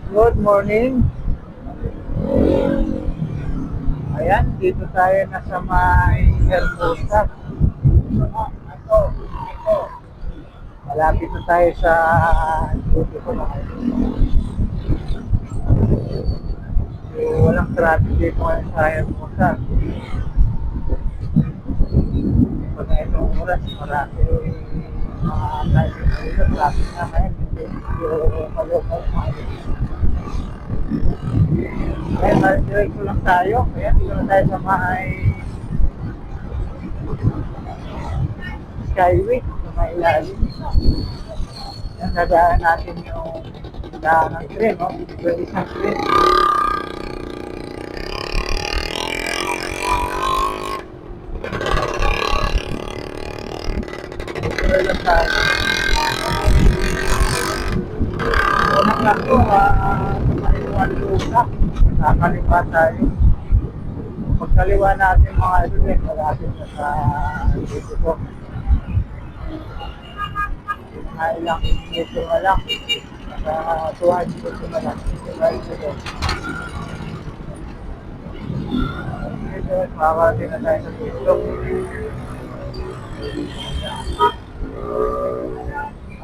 Good morning. Ayan, dito tayo na sa may Hermosa. Malapit na tayo sa duty ko na. So, walang traffic dito ngayon sa Hermosa. Pag na itong oras, marami mga driving dito. Traffic na ngayon. Hindi maloko. Ayan, diretso lang tayo. Ayan, dito na tayo sa may Skyway. Sa may ilalim. Yan, dadaan natin yung daan ng tren, no? Yung isang tren. Tuloy lang tayo. Unang lang to, maiwan lupa. Nakakaliwa tayo. Pagkaliwa natin mga ito din, malapit na sa dito ko. Mga ilang metro na lang. Sa 200 metro na lang. Dahil dito. Dito, makakarating na tayo sa dito.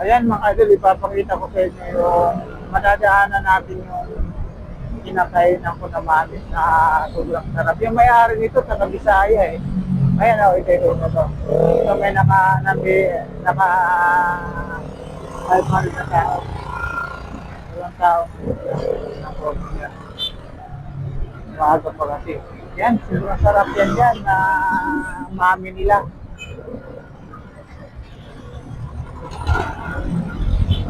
Ayan mga idol, ipapakita ko sa inyo yung madadaanan natin yung kinakainan ko na mamis na sobrang sarap. Yung may-ari nito sa Bisaya eh. Ayan o, ito na to. So may naka 500 na tao. Ilang tao. Maaga pa kasi. Yan, sobrang sarap yan dyan na mami nila.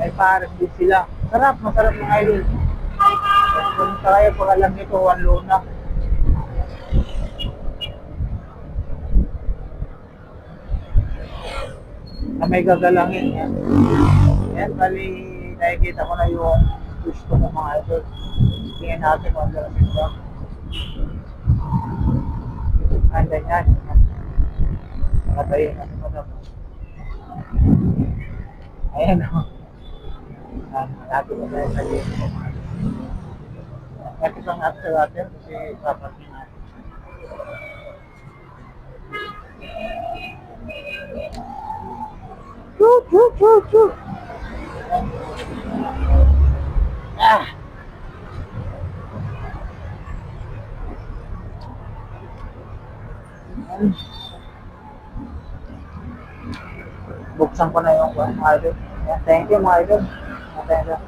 May pares din sila. Sarap, masarap mga idol. Kung tayo pag alam nito, one luna. Na may gagalangin yan. Yan, bali, nakikita ko na yung gusto ko mga idol. Tingnan natin kung ano lang ito. Andan yan. Nakatayo natin madam. Ayan o. Malapit na tayo sa dito. Ito pang after water kasi papasin natin. Choo, choo, choo, choo. Ah! Buksan ko na yung mga idol. Thank you mga idol. Thank you.